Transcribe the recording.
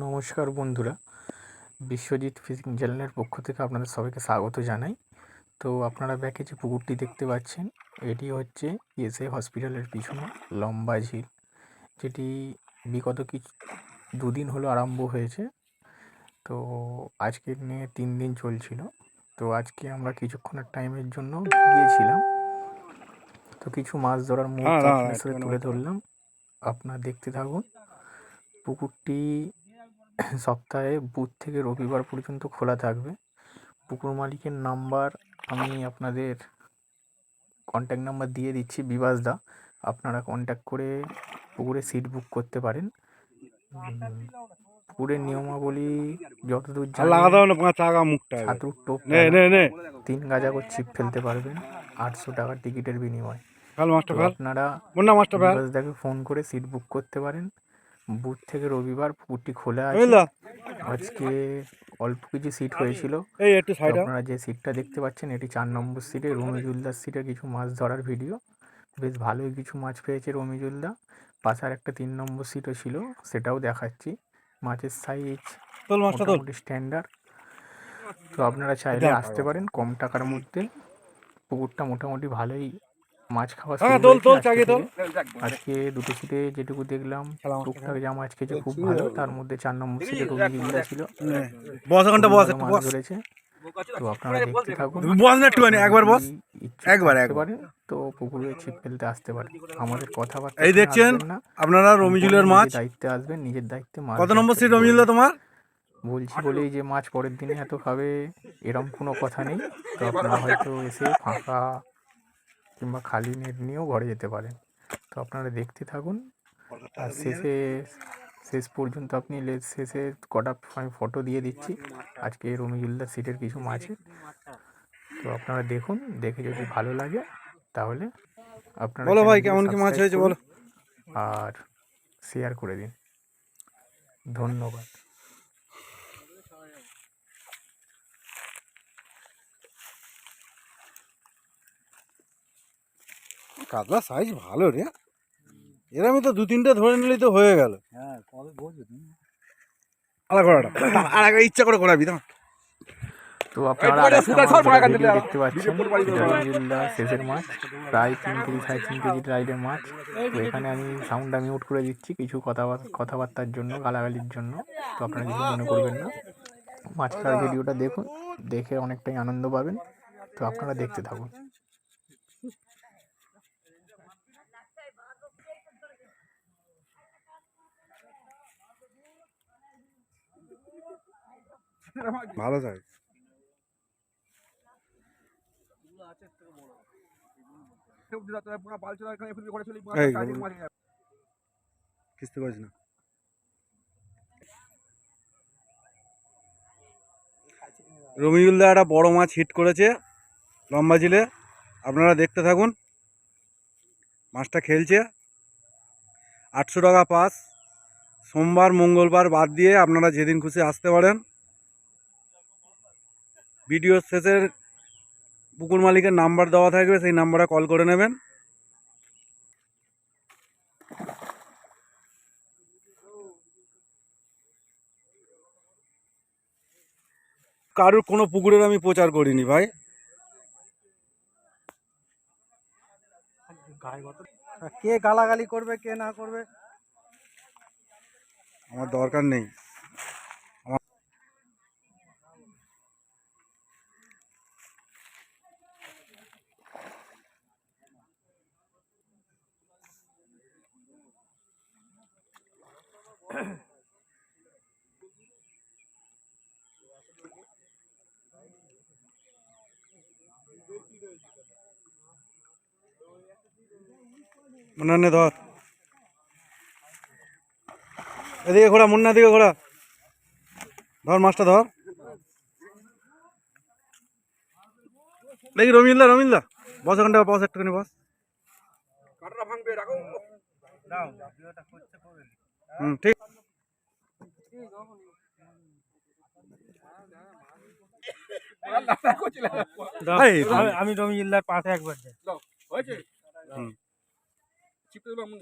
নমস্কার বন্ধুরা, বিশ্বজিৎ ফিশিং চ্যানেলের পক্ষ থেকে আপনাদের সবাইকে স্বাগত জানাই। তো আপনারা ব্যাকে যে পুকুরটি দেখতে পাচ্ছেন, এটি হচ্ছে এসএ হসপিটালের পিছনে লম্বা ঝিল, যেটি বিগত দুদিন হলো আরম্ভ হয়েছে। তো আজকে নিয়ে 3 দিন চলছিল। তো আজকে আমরা কিছুক্ষণের টাইমের জন্য গিয়েছিলাম। তো কিছু মাছ ধরার মুহূর্ত আপনাদের সাথে তুলে ধরলাম, আপনারা দেখতে থাকুন। পুকুরটি সপ্তাহে বুধ থেকে রবিবার পর্যন্ত খোলা থাকবে। পুকুর মালিকের নাম্বার আমি আপনাদের কন্ট্যাক্ট নাম্বার দিয়ে দিচ্ছি, বিভাস দা। আপনারা কন্ট্যাক্ট করে পুকুরে সিট বুক করতে পারেন। পুকুরের নিয়মাবলী যতদূর জানি, ছাতুর টোপ 3 গাজা করে ছিপ ফেলতে পারবেন 800 টাকা টিকিটের বিনিময়ে। আপনারা বিভাস দাকে ফোন করে সিট বুক করতে পারেন। বুধ থেকে রবিবার পুকুরটি খোলা আছে। আজকে অল্প কিছু সিট হয়েছিল। আপনারা যে সিটটা দেখতে পাচ্ছেন, এটি 4 নম্বর সিটে রমিজুলদার সিটে কিছু মাছ ধরার ভিডিও। বেশ ভালোই কিছু মাছ পেয়েছে রমিজুলদা। পাশে আর একটা 3 নম্বর সিটও ছিল, সেটাও দেখাচ্ছি। মাছের সাইজ মোটামুটি স্ট্যান্ডার্ড। তো আপনারা চাইলে আসতে পারেন কম টাকার মধ্যে। পুকুরটা মোটামুটি ভালোই মাছ খাওয়া শুরু হয়েছে আজকে দুটো সিটে যেটুকু দেখলাম, টুকটাক যা মাছ খেয়েছে খুব ভালো। তার মধ্যে 4 নম্বর সিটে রবিজুলদা ছিল, মাছ ধরেছে। তো আপনারা দেখতে থাকুন, আসতে পারেন তো পুকুরে ছিপ ফেলতে আসতে পারেন। আমাদের কথাবার্তা এই দেখছেন না, আপনারা রমিজুলের মাছ দায়িত্বে আসবেন, নিজের দায়িত্বে মাছ। কত নম্বর সিট রমিজুলদা তোমার? বলছি বলেই যে মাছ পরের দিনে এত খাবে এরম কোনো কথা নেই। তো আপনারা হয়তো এসে ফাঁকা কিংবা খালি নেট নিয়েও ঘরে যেতে পারেন। তো আপনারা দেখতে থাকুন, আর শেষ পর্যন্ত আপনি শেষে কটা আমি ফটো দিয়ে দিচ্ছি আজকে রমিজুলদার সিটের কিছু মাছের। তো আপনারা দেখুন, দেখে যদি ভালো লাগে তাহলে আপনারা বলো ভাই কেমন কি মাছ হয়েছে বলো, আর শেয়ার করে দিন। ধন্যবাদ। কাতলা সাইজ ভালো রে, এরমই তো 2-3টে ধরে নিলেই তো হয়ে গেল। হ্যাঁ, কবে বলছো তুমি? আর ইচ্ছা করে করাবি না। তো আপনারা দেখতে পাচ্ছেন রমিজুলদার শেষের মাছ, প্রায় 3 কেজি 3.5 কেজি রাইডের মাছ। তো এখানে আমি সাউন্ডটা মিউট করে দিচ্ছি কিছু কথাবার্তার জন্য, গালাগালির জন্য। তো আপনারা কিছু মনে করবেন না। মাছ ধরার ভিডিওটা দেখুন, দেখে অনেকটাই আনন্দ পাবেন। তো আপনারা দেখতে থাকুন। ভালো থাকে কিস্তি করিস না। রমিজুলদা একটা বড় মাছ হিট করেছে লম্বা ঝিলে, আপনারা দেখতে থাকুন। মাছটা খেলছে 800 টাকা পাস। সোমবার মঙ্গলবার বাদ দিয়ে আপনারা যেদিন খুশি আসতে পারেন। ভিডিও শেষের পুকুর মালিকের নাম্বার দেওয়া থাকবে, সেই নাম্বারে কল করে নেবেন। কারোর কোনো পুকুরের আমি প্রচার করিনি ভাই। কে গালাগালি করবে কে না করবে আমার দরকার নেই। মুন্না ধর, এদিকে ঘোরা, মুন্না দিকে ঘোরা, ধর মাছটা ধর। দেখি রমিজুলদা বস, ওখানটা বস, একটুখানি বস। ঠিক। আমি রমিজুলদার পাশে একবার যাই। কেমন